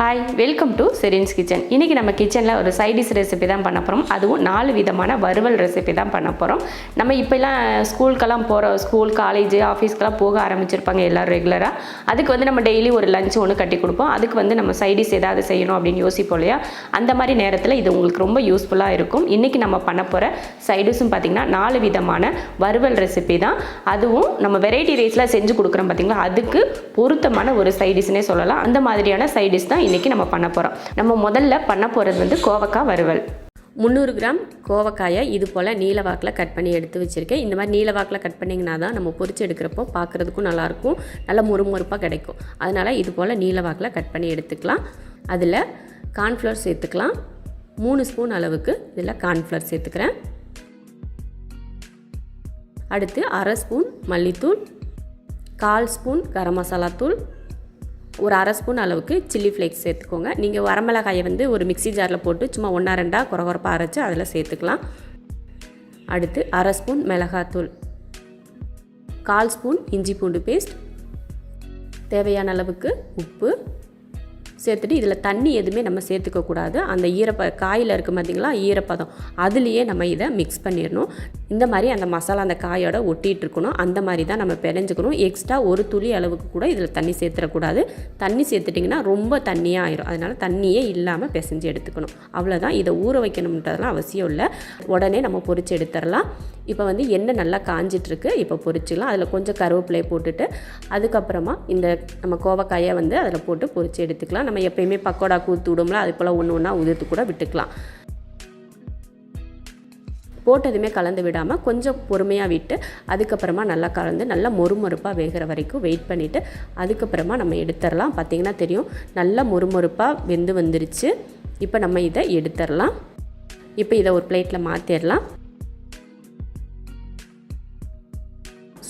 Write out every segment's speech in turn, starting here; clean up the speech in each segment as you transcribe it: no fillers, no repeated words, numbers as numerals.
Hi, welcome to Sherin's kitchen. இன்றைக்கி நம்ம கிச்சனில் ஒரு சைடிஷ் ரெசிபி தான் பண்ண போகிறோம். அதுவும் 4 விதமான வறுவல் ரெசிபி தான் பண்ண போகிறோம். நம்ம இப்போலாம் ஸ்கூலுக்கெல்லாம் ஸ்கூல் காலேஜ் ஆஃபீஸ்க்கெல்லாம் போக ஆரம்பிச்சிருப்பாங்க எல்லோரும் ரெகுலராக. அதுக்கு வந்து நம்ம டெய்லி ஒரு லஞ்ச் ஒன்று கட்டி கொடுப்போம். அதுக்கு வந்து நம்ம சைடிஷ் ஏதாவது செய்யணும் அப்படின்னு யோசிப்போம் இல்லையா? அந்த மாதிரி நேரத்தில் இது உங்களுக்கு ரொம்ப யூஸ்ஃபுல்லாக இருக்கும். இன்றைக்கி நம்ம பண்ண போகிற சைடிஷும் பார்த்திங்கன்னா 4 விதமான வறுவல் ரெசிபி தான். அதுவும் நம்ம வெரைட்டி ரைஸில் செஞ்சு கொடுக்குறோம் பார்த்திங்களா, அதுக்கு பொருத்தமான ஒரு சைடிஷ்னே சொல்லலாம். அந்த மாதிரியான சைடிஷ் தான் இன்றைக்கி நம்ம பண்ண போகிறோம். நம்ம முதல்ல பண்ண போகிறது வந்து கோவக்காய் வறுவல். 300 கிராம் கோவக்காயை இது போல் நீளவாக்கில் கட் பண்ணி எடுத்து வச்சுருக்கேன். இந்த மாதிரி நீளவாக்கில் கட் பண்ணிங்கன்னா தான் நம்ம பொரிச்சு எடுக்கிறப்போ பார்க்குறதுக்கும் நல்லாயிருக்கும், நல்லா முறுமுறுப்பாக கிடைக்கும். அதனால் இது போல் நீளவாக்கில் கட் பண்ணி எடுத்துக்கலாம். அதில் கார்ன்ஃப்ளவர் சேர்த்துக்கலாம். 3 ஸ்பூன் அளவுக்கு இதில் கார்ன்ஃப்ளவர் சேர்த்துக்கிறேன். அடுத்து 1/2 ஸ்பூன் மல்லித்தூள், 1/4 ஸ்பூன் கரம் மசாலா தூள், ஒரு 1/2 ஸ்பூன் அளவுக்கு சில்லி ஃப்ளேக்ஸ் சேர்த்துக்கோங்க. நீங்கள் வரமிளகாயை வந்து ஒரு மிக்ஸி ஜாரில் போட்டு சும்மா 1-2 குறகுறப்பாக அரைச்சி அதில் சேர்த்துக்கலாம். அடுத்து 1/2 ஸ்பூன் மிளகாத்தூள், 1/4 ஸ்பூன் இஞ்சி பூண்டு பேஸ்ட், தேவையான அளவுக்கு உப்பு சேர்த்துட்டு இதில் தண்ணி எதுவுமே நம்ம சேர்த்துக்கக்கூடாது. அந்த காயில் இருக்குது பார்த்திங்களா, ஈரப்பதம் அதுலேயே நம்ம இதை மிக்ஸ் பண்ணிடணும். இந்த மாதிரி அந்த மசாலா அந்த காயோட ஒட்டிகிட்டு இருக்கணும். அந்த மாதிரி தான் நம்ம பிணைஞ்சிக்கணும். எக்ஸ்ட்ரா ஒரு துளி அளவுக்கு கூட இதில் தண்ணி சேர்த்துடக்கூடாது. தண்ணி சேர்த்துட்டிங்கன்னா ரொம்ப தண்ணியாக ஆயிரும். அதனால் தண்ணியே இல்லாமல் பிசைஞ்சு எடுத்துக்கணும். அவ்வளோதான். இதை ஊற வைக்கணுன்றதுலாம் அவசியம் இல்லை. உடனே நம்ம பொரிச்சு எடுத்துடலாம். இப்போ வந்து எண்ணெய் நல்லா காஞ்சிட்ருக்கு. இப்போ பொரிச்சிடலாம். அதில் கொஞ்சம் கருவேப்பிலையை போட்டுட்டு அதுக்கப்புறமா இந்த நம்ம கோவக்காயை வந்து அதில் போட்டு பொரிச்சு எடுத்துக்கலாம். நம்ம எப்பயுமே பக்கோடா ஊற்றி விடும்ல, அது போல் ஒன்று ஒன்றா உதிர்த்து கூட விட்டுக்கலாம். போட்டதுமே கலந்து விடாமல் கொஞ்சம் பொறுமையாக விட்டு அதுக்கப்புறமா நல்லா கலந்து நல்லா மொறுமொறுப்பாக வேகிற வரைக்கும் வெயிட் பண்ணிவிட்டு அதுக்கப்புறமா நம்ம எடுத்துடலாம். பார்த்திங்கன்னா தெரியும், நல்லா மொறுமொறுப்பாக வெந்து வந்துருச்சு. இப்போ நம்ம இதை எடுத்துடலாம். இப்போ இதை ஒரு பிளேட்டில் மாற்றிடலாம்.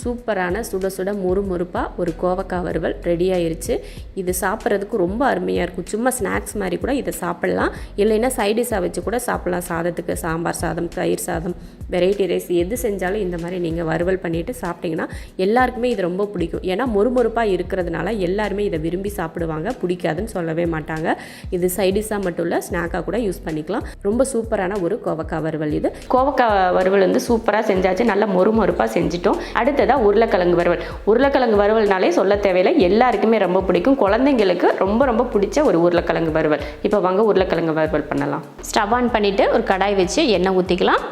சூப்பரான சுட சுட முறுமுறுப்பாக ஒரு கோவக்காய் வறுவல் ரெடி ஆயிருச்சு. இது சாப்பிட்றதுக்கு ரொம்ப அருமையாக இருக்கும். சும்மா ஸ்நாக்ஸ் மாதிரி கூட இதை சாப்பிட்லாம். இல்லைன்னா சைடிஷாக வச்சு கூட சாப்பிட்லாம். சாதத்துக்கு சாம்பார் சாதம், தயிர் சாதம், வெரைட்டி ரைஸ் எது செஞ்சாலும் இந்த மாதிரி நீங்கள் வறுவல் பண்ணிவிட்டு சாப்பிட்டிங்கன்னா எல்லாருக்குமே இது ரொம்ப பிடிக்கும். ஏன்னா முறுமுறுப்பாக இருக்கிறதுனால எல்லாருமே இதை விரும்பி சாப்பிடுவாங்க. பிடிக்காதுன்னு சொல்லவே மாட்டாங்க. இது சைடிஷாக மட்டும் இல்லை, ஸ்நாக்காக கூட யூஸ் பண்ணிக்கலாம். ரொம்ப சூப்பரான ஒரு கோவக்காய் வறுவல் இது. கோவக்காய் வறுவல் வந்து சூப்பராக செஞ்சாச்சு. நல்லா மொறுமொறுப்பாக செஞ்சிட்டோம். அடுத்தது உருளைக்கிழங்கு வறுவல். உருளைக்கிழங்கு வறுவல்னாலே சொல்ல தேவையில்லை, எல்லாருக்குமே ரொம்ப பிடிக்கும். குழந்தைங்களுக்கு ரொம்ப ரொம்ப பிடிச்ச ஒரு உருளைக்கிழங்கு வறுவல். இப்போ வாங்க உருளைக்கிழங்கு வறுவல் பண்ணலாம். ஸ்டவ் ஆன் பண்ணிவிட்டு ஒரு கடாய் வச்சு எண்ணெய் ஊற்றிக்கலாம்.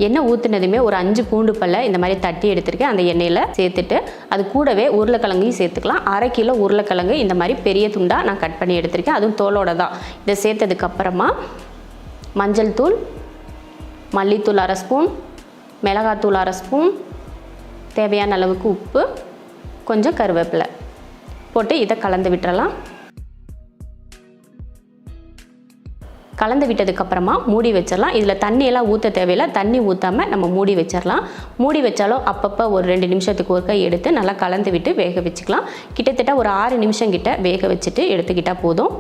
எண்ணெய் ஊற்றினதுமே ஒரு 5 பூண்டு பல்லை இந்த மாதிரி தட்டி எடுத்துருக்கேன். அந்த எண்ணெயில் சேர்த்துட்டு அது கூடவே உருளைக்கிழங்கையும் சேர்த்துக்கலாம். 1/2 கிலோ உருளைக்கிழங்கு இந்த மாதிரி பெரிய துண்டாக நான் கட் பண்ணி எடுத்திருக்கேன். அதுவும் தோலோட தான். இதை சேர்த்ததுக்கப்புறமா மஞ்சள் தூள், மல்லித்தூள் 1/2 ஸ்பூன், மிளகாத்தூள் 1/2 ஸ்பூன், தேவையான அளவுக்கு உப்பு, கொஞ்சம் கருவேப்பிலை போட்டு இதை கலந்து விட்டுறலாம். கலந்து விட்டதுக்கப்புறமா மூடி வச்சிடலாம். இதில் தண்ணியெல்லாம் ஊற்ற தேவையில்லை. தண்ணி ஊற்றாமல் நம்ம மூடி வச்சிடலாம். மூடி வச்சாலும் அப்பப்போ ஒரு 2 நிமிஷத்துக்கு ஒரு கை எடுத்து நல்லா கலந்து விட்டு வேக வச்சுக்கலாம். கிட்டத்தட்ட ஒரு 6 நிமிஷம் கிட்ட வேக வச்சுட்டு எடுத்துக்கிட்டால் போதும்.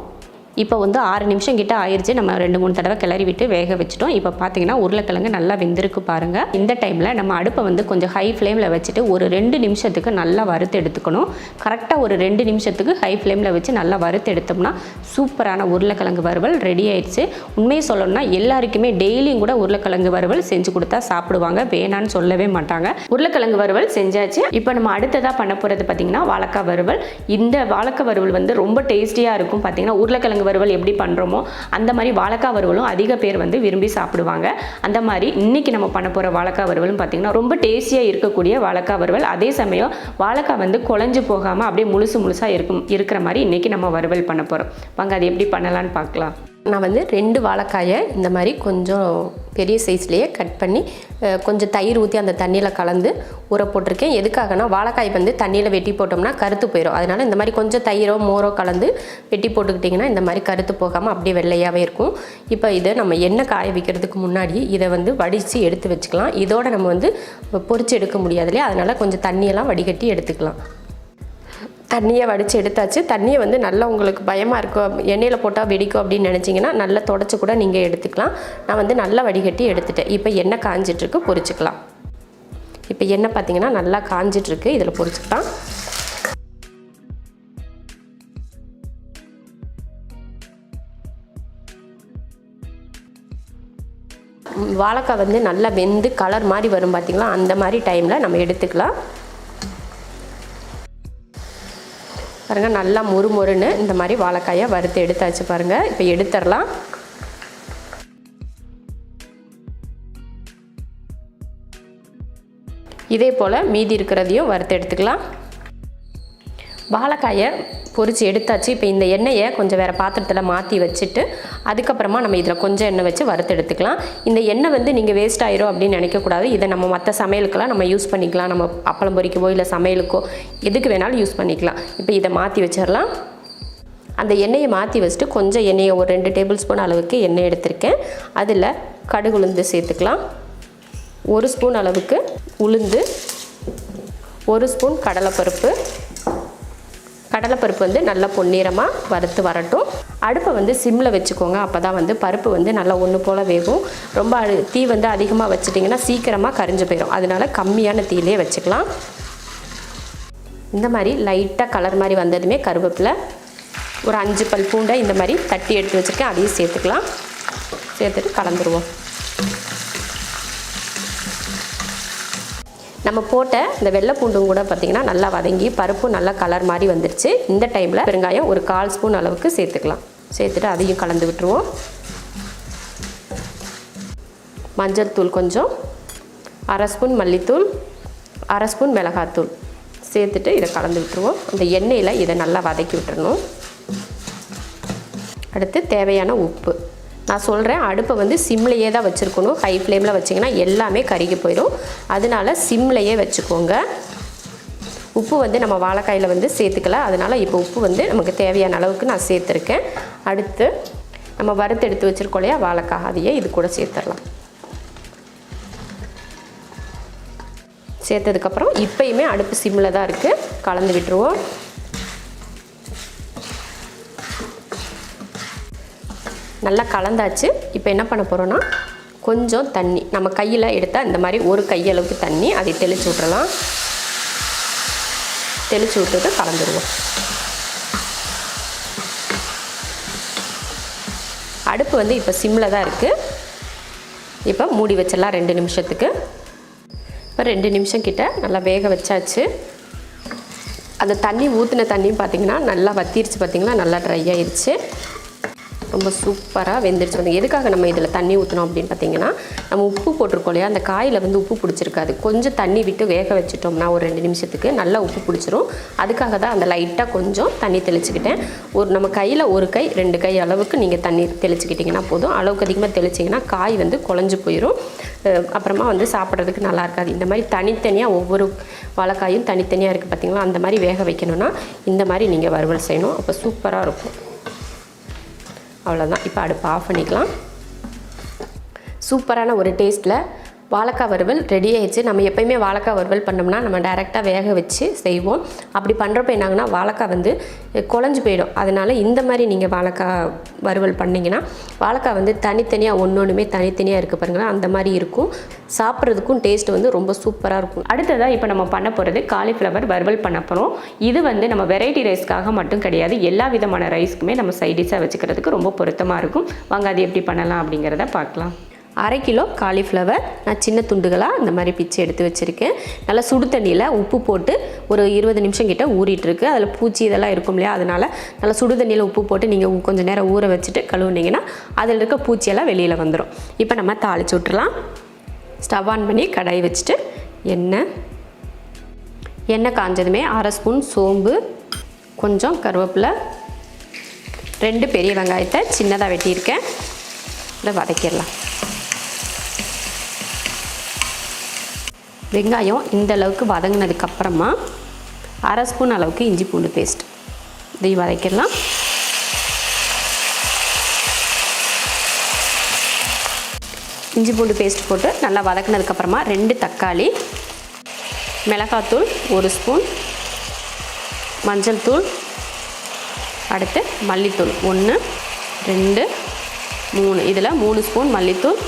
இப்போ வந்து 6 நிமிஷம் கிட்ட ஆயிடுச்சு. நம்ம 2-3 தடவை கிளறி விட்டு வேக வச்சுட்டோம். இப்போ பார்த்தீங்கன்னா உருளைக்கிழங்கு நல்லா வெந்திருக்கு பாருங்கள். இந்த டைமில் நம்ம அடுப்பை வந்து கொஞ்சம் ஹை ஃப்ளேமில் வச்சுட்டு ஒரு 2 நிமிஷத்துக்கு நல்லா வறுத்து எடுத்துக்கணும். கரெக்டாக ஒரு 2 நிமிஷத்துக்கு ஹை ஃப்ளேமில் வச்சு நல்லா வறுத்து எடுத்தோம்னா சூப்பரான உருளைக்கிழங்கு வறுவல் ரெடி ஆயிடுச்சு. உண்மையை சொல்லணும்னா எல்லாருக்குமே டெய்லியும் கூட உருளைக்கிழங்கு வறுவல் செஞ்சு கொடுத்தா சாப்பிடுவாங்க, வேணான்னு சொல்லவே மாட்டாங்க. உருளைக்கிழங்கு வறுவல் செஞ்சாச்சு. இப்போ நம்ம அடுத்ததாக பண்ண போகிறது பார்த்திங்கன்னா வாழைக்காய் வறுவல். இந்த வாழைக்காய் வறுவல் வந்து ரொம்ப டேஸ்டியாக இருக்கும். பார்த்திங்கன்னா உருளைக்கிழங்கு வறுவல் எப்படி பண்ணுறோமோ அந்த மாதிரி வாழைக்காய் வறுவலும் அதிக பேர் வந்து விரும்பி சாப்பிடுவாங்க. அந்த மாதிரி இன்னைக்கு நம்ம பண்ண போகிற வாழைக்காய் வறுவலும் பார்த்திங்கன்னா ரொம்ப டேஸ்டியாக இருக்கக்கூடிய வாழைக்காய் வறுவல். அதே சமயம் வாழைக்காய் வந்து குழஞ்சு போகாமல் அப்படியே முழுசாக இருக்கிற மாதிரி இன்றைக்கி நம்ம வறுவல் பண்ண போகிறோம். வாங்க அது எப்படி பண்ணலான்னு பார்க்கலாம். நான் வந்து 2 வாழைக்காயை இந்த மாதிரி கொஞ்சம் பெரிய சைஸ்லேயே கட் பண்ணி கொஞ்சம் தயிர் ஊற்றி அந்த தண்ணியில் கலந்து ஊற போட்டிருக்கேன். எதுக்காகனா வாழைக்காய் வந்து தண்ணியில் வெட்டி போட்டோம்னா கருத்து போயிடும். அதனால் இந்த மாதிரி கொஞ்சம் தயிரோ மோரோ கலந்து வெட்டி போட்டுக்கிட்டிங்கன்னா இந்த மாதிரி கருத்து போகாமல் அப்படியே வெள்ளையாகவே இருக்கும். இப்போ இதை நம்ம எண்ணெய் காய வைக்கிறதுக்கு முன்னாடி இதை வந்து வடித்து எடுத்து வச்சுக்கலாம். இதோடு நம்ம வந்து பொரிச்சு எடுக்க முடியாது இல்லையா, அதனால் கொஞ்சம் தண்ணியெல்லாம் வடிகட்டி எடுத்துக்கலாம். தண்ணியை வடித்து எடுத்தாச்சு. தண்ணியை வந்து நல்லா உங்களுக்கு பயமாக இருக்கும், எண்ணெயில் போட்டால் வெடிக்கும் அப்படின்னு நினச்சிங்கன்னா நல்லா தொடச்சி கூட நீங்கள் எடுத்துக்கலாம். நான் வந்து நல்லா வடிகட்டி எடுத்துட்டேன். இப்போ எண்ணெய் காஞ்சிட்ருக்கு, பொரிச்சுக்கலாம். இப்போ எண்ணெய் பார்த்திங்கன்னா நல்லா காஞ்சிட்ருக்கு, இதில் பொரிச்சுக்கலாம். வாழைக்காய் வந்து நல்லா வெந்து கலர் மாதிரி வரும் பார்த்திங்களா, அந்த மாதிரி டைமில் நம்ம எடுத்துக்கலாம். பாருங்கள் நல்லா மொறுமொறுன்னு இந்த மாதிரி வாழைக்காயை வறுத்து எடுத்தாச்சு பாருங்கள். இப்போ எடுத்துடலாம். இதே போல் மீதி இருக்கிறதையும் வறுத்து எடுத்துக்கலாம். வாழைக்காயை பொரித்து எடுத்தாச்சு. இப்போ இந்த எண்ணெயை கொஞ்சம் வேறு பாத்திரத்தில் மாற்றி வச்சுட்டு அதுக்கப்புறமா நம்ம இதில் கொஞ்சம் எண்ணெய் வச்சு வறுத்து எடுத்துக்கலாம். இந்த எண்ணெய் வந்து நீங்கள் வேஸ்ட் ஆயிரும் அப்படின்னு நினைக்கக்கூடாது. இதை நம்ம மற்ற சமையலுக்கெல்லாம் நம்ம யூஸ் பண்ணிக்கலாம். நம்ம அப்பளம் பொரிக்கவோ இல்லை சமையலுக்கோ எதுக்கு வேணாலும் யூஸ் பண்ணிக்கலாம். இப்போ இதை மாற்றி வச்சிடலாம். அந்த எண்ணெயை மாற்றி வச்சுட்டு கொஞ்சம் எண்ணெயை ஒரு 2 டேபிள் ஸ்பூன் அளவுக்கு எண்ணெய் எடுத்திருக்கேன். அதில் கடுகு உளுந்து சேர்த்துக்கலாம். 1 ஸ்பூன் அளவுக்கு உளுந்து, 1 ஸ்பூன் கடலைப்பருப்பு. கடலைப்பருப்பு வந்து நல்லா பொன்னிறமாக வறுத்து வரட்டும். அடுப்பை வந்து சிம்மில் வச்சுக்கோங்க. அப்போ தான் வந்து பருப்பு வந்து நல்லா ஒன்று போல் வேகும். ரொம்ப தீ வந்து அதிகமாக வச்சுட்டிங்கன்னா சீக்கிரமாக கரிஞ்சு போயிடும். அதனால கம்மியான தீயிலே வச்சுக்கலாம். இந்த மாதிரி லைட்டாக கலர் மாதிரி வந்ததுமே கருவேப்பிலை, ஒரு 5 பல் பூண்டை இந்த மாதிரி தட்டி எடுத்து வச்சுருக்கேன், அதையும் சேர்த்துக்கலாம். சேர்த்துட்டு கலந்துருவோம். நம்ம போட்ட இந்த வெள்ளை பூண்டும் கூட பார்த்திங்கன்னா நல்லா வதங்கி பருப்பும் நல்லா கலர் மாதிரி வந்துடுச்சு. இந்த டைமில் பெருங்காயம் ஒரு 1/4 ஸ்பூன் அளவுக்கு சேர்த்துக்கலாம். சேர்த்துட்டு அதையும் கலந்து விட்டுருவோம். மஞ்சள் தூள் கொஞ்சம், 1/2 ஸ்பூன் மல்லித்தூள், 1/2 ஸ்பூன் மிளகாத்தூள் சேர்த்துட்டு இதை கலந்து விட்டுருவோம். அந்த எண்ணெயில் இதை நல்லா வதக்கி விட்டுறணும். அடுத்து தேவையான உப்பு. நான் சொல்கிறேன், அடுப்பை வந்து சிம்லையே தான் வச்சுருக்கணும். ஹை ஃப்ளேமில் வச்சிங்கன்னா எல்லாமே கருகி போயிடும். அதனால சிம்லையே வச்சுக்கோங்க. உப்பு வந்து நம்ம வாழைக்காயில் வந்து சேர்த்துக்கல. அதனால் இப்போ உப்பு வந்து நமக்கு தேவையான அளவுக்கு நான் சேர்த்துருக்கேன். அடுத்து நம்ம வறுத்து எடுத்து வச்சுருக்கோம் இல்லையா வாழைக்காய், அதையே இது கூட சேர்த்துடலாம். சேர்த்ததுக்கப்புறம் இப்போயுமே அடுப்பு சிம்மில் தான் இருக்குது. கலந்து விட்டுருவோம். நல்லா கலந்தாச்சு. இப்போ என்ன பண்ண போகிறோன்னா கொஞ்சம் தண்ணி நம்ம கையில் எடுத்தால் இந்த மாதிரி ஒரு கையளவுக்கு தண்ணி அதை தெளித்து விட்றலாம். தெளித்து விட்டுட்டு கலந்துருவோம். அடுப்பு வந்து இப்போ சிம்மில் தான் இருக்குது. இப்போ மூடி வச்சிடலாம் 2 நிமிஷத்துக்கு. இப்போ 2 நிமிஷம் கிட்ட நல்லா வேக வச்சாச்சு. அந்த தண்ணி ஊற்றின தண்ணியும் பார்த்திங்கன்னா நல்லா வத்திருச்சு. பார்த்திங்கன்னா நல்லா ட்ரை ஆயிடுச்சு. ரொம்ப சூப்பராக வெந்துருச்சு. வந்து எதுக்காக நம்ம இதில் தண்ணி ஊற்றணும் அப்படின்னு பார்த்தீங்கன்னா, நம்ம உப்பு போட்டிருக்கோம் இல்லையா, அந்த காயில் வந்து உப்பு பிடிச்சிருக்காது. கொஞ்சம் தண்ணி விட்டு வேக வச்சுட்டோம்னா ஒரு 2 நிமிஷத்துக்கு நல்லா உப்பு பிடிச்சிரும். அதுக்காக தான் அந்த லைட்டாக கொஞ்சம் தண்ணி தெளிச்சுக்கிட்டேன். நம்ம கையில் 1 கை 2 கை அளவுக்கு நீங்கள் தண்ணி தெளிச்சுக்கிட்டிங்கன்னா போதும். அளவுக்கு அதிகமாக தெளிச்சிங்கன்னா காய் வந்து குழஞ்சி போயிடும். அப்புறமா வந்து சாப்பிட்றதுக்கு நல்லா இருக்காது. இந்த மாதிரி தனித்தனியாக ஒவ்வொரு வாழைக்காயும் தனித்தனியாக இருக்குது பார்த்திங்களா, அந்த மாதிரி வேக வைக்கணும்னா இந்த மாதிரி நீங்கள் வறுவல் செய்யணும். அப்போ சூப்பராக இருக்கும். அவ்வளோதான். இப்போ அடுப்பு ஆஃப் பண்ணிக்கலாம். சூப்பரான ஒரு டேஸ்ட்டில் வாழைக்காய் வறுவல் ரெடி ஆகிடுச்சு. நம்ம எப்போயுமே வாழைக்காய் வறுவல் பண்ணோம்னா நம்ம டைரெக்டாக வேக வச்சு செய்வோம். அப்படி பண்ணுறப்ப என்னாங்கன்னா வாழைக்காய் வந்து குழஞ்சி போயிடும். அதனால் இந்த மாதிரி நீங்கள் வாழைக்காய் வறுவல் பண்ணிங்கன்னா வாழைக்காய் வந்து தனித்தனியாக ஒன்றுமே தனித்தனியாக இருக்குது பாருங்களேன், அந்த மாதிரி இருக்கும். சாப்பிட்றதுக்கும் டேஸ்ட் வந்து ரொம்ப சூப்பராக இருக்கும். அடுத்ததாக இப்போ நம்ம பண்ண போகிறது காலிஃப்ளவர் வறுவல் பண்ண போகிறோம். இது வந்து நம்ம வெரைட்டி ரைஸ்க்காக மட்டும் கிடையாது, எல்லா விதமான ரைஸ்க்குமே நம்ம சைடிஷாக வச்சுக்கிறதுக்கு ரொம்ப பொருத்தமாக இருக்கும். வாங்க அது எப்படி பண்ணலாம் அப்படிங்கிறத பார்க்கலாம். 1/2 கிலோ காலிஃப்ளவர் நான் சின்ன துண்டுகளாக இந்த மாதிரி பிச்சு எடுத்து வச்சுருக்கேன். நல்லா சுடு தண்ணியில் உப்பு போட்டு ஒரு 20 நிமிஷம் கிட்ட ஊறிட்டுருக்கு. அதில் பூச்சி இதெல்லாம் இருக்கும் இல்லையா, அதனால் நல்லா சுடு தண்ணியில் உப்பு போட்டு நீங்கள் கொஞ்சம் நேரம் ஊற வச்சுட்டு கழுவுனீங்கன்னா அதில் இருக்க பூச்சியெல்லாம் வெளியில் வந்துடும். இப்போ நம்ம தாளித்து விட்டுறலாம். ஸ்டவ் ஆன் பண்ணி கடாய் வச்சுட்டு எண்ணெய் காஞ்சதுமே 1/2 ஸ்பூன் சோம்பு, கொஞ்சம் கருவேப்பிலை, 2 பெரிய வெங்காயத்தை சின்னதாக வெட்டியிருக்கேன். இதை வதக்கிடலாம். வெங்காயம் இந்த அளவுக்கு வதங்கினதுக்கப்புறமா 1/2 ஸ்பூன் அளவுக்கு இஞ்சி பூண்டு பேஸ்ட் இதையும் வதக்கிடலாம். இஞ்சி பூண்டு பேஸ்ட் போட்டு நல்லா வதக்கினதுக்கப்புறமா 2 தக்காளி, மிளகாத்தூள் 1 ஸ்பூன், மஞ்சள் தூள், அடுத்து மல்லித்தூள் 1 2 3, இதில் 3 ஸ்பூன் மல்லித்தூள்.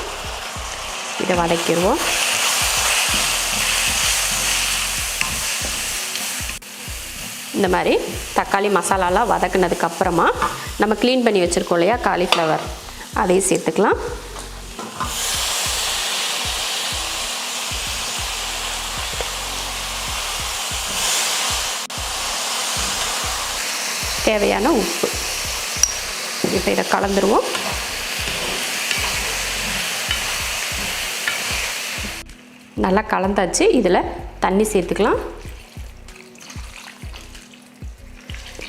இதை வதக்கிடுவோம். இந்த மாதிரி தக்காளி மசாலாலாம் வதக்கினதுக்கப்புறமா நம்ம க்ளீன் பண்ணி வச்சுருக்கோம் இல்லையா காலிஃப்ளவர், அதையும் சேர்த்துக்கலாம். தேவையான உப்பு. இப்போ இதை கலந்துருவோம். நல்லா கலந்தாச்சு. இதில் தண்ணி சேர்த்துக்கலாம்.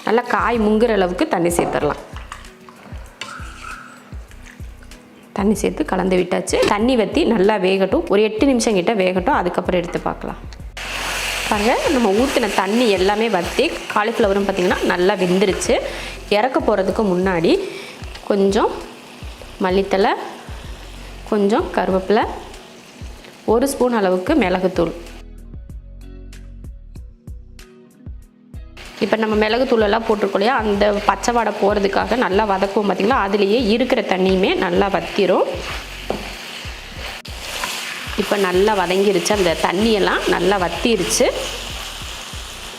நல்லா காய் முங்குற அளவுக்கு தண்ணி சேர்த்துடலாம். தண்ணி சேர்த்து கலந்து விட்டாச்சு. தண்ணி வற்றி நல்லா வேகட்டும். ஒரு 8 நிமிஷம் கிட்ட வேகட்டும். அதுக்கப்புறம் எடுத்து பார்க்கலாம். பாருங்கள், நம்ம ஊற்றின தண்ணி எல்லாமே வற்றி காலிஃப்ளவரும் பார்த்திங்கன்னா நல்லா வெந்துருச்சு. இறக்க போகிறதுக்கு முன்னாடி கொஞ்சம் மல்லித்தலை, கொஞ்சம் கருவேப்பிலை, 1 ஸ்பூன் அளவுக்கு மிளகுத்தூள். இப்போ நம்ம மிளகுத்தூள் எல்லாம் போட்டிருக்கோம் இல்லையா, அந்த பச்சை வாடை போகிறதுக்காக நல்லா வதக்குவோம். பார்த்திங்களா, அதுலேயே இருக்கிற தண்ணியுமே நல்லா வத்திரும். இப்போ நல்லா வதங்கிருச்சு. அந்த தண்ணியெல்லாம் நல்லா வத்திருச்சு.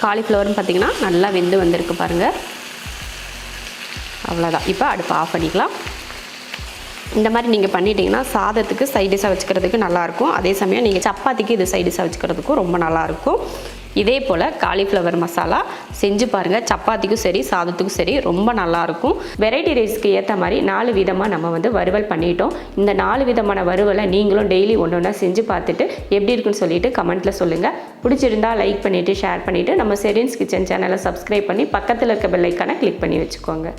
காலிஃப்ளவரும் பார்த்திங்கன்னா நல்லா வெந்து வந்திருக்கு பாருங்கள். அவ்வளோதான். இப்போ அடுப்பு ஆஃப் பண்ணிக்கலாம். இந்த மாதிரி நீங்கள் பண்ணிட்டீங்கன்னா சாதத்துக்கு சைடிஷாக வச்சுக்கிறதுக்கு நல்லாயிருக்கும். அதே சமயம் நீங்கள் சப்பாத்திக்கு இது சைடிஷாக வச்சுக்கிறதுக்கும் ரொம்ப நல்லாயிருக்கும். இதே போல் காலிஃப்ளவர் மசாலா செஞ்சு பாருங்கள். சப்பாத்திக்கும் சரி சாதத்துக்கும் சரி ரொம்ப நல்லாயிருக்கும். வெரைட்டி ரைஸ்க்கு ஏற்ற மாதிரி 4 விதமாக நம்ம வறுவல் பண்ணிட்டோம். இந்த 4 விதமான வறுவலை நீங்களும் டெய்லி ஒன்று ஒன்றா செஞ்சு பார்த்துட்டு எப்படி இருக்குன்னு சொல்லிட்டு கமெண்ட்டில் சொல்லுங்கள். பிடிச்சிருந்தா லைக் பண்ணிவிட்டு ஷேர் பண்ணிவிட்டு நம்ம ஷெரின்ஸ் கிச்சன் சேனலை சப்ஸ்கிரைப் பண்ணி பக்கத்தில் இருக்க பெல் ஐக்கானை கிளிக் பண்ணி வச்சுக்கோங்க.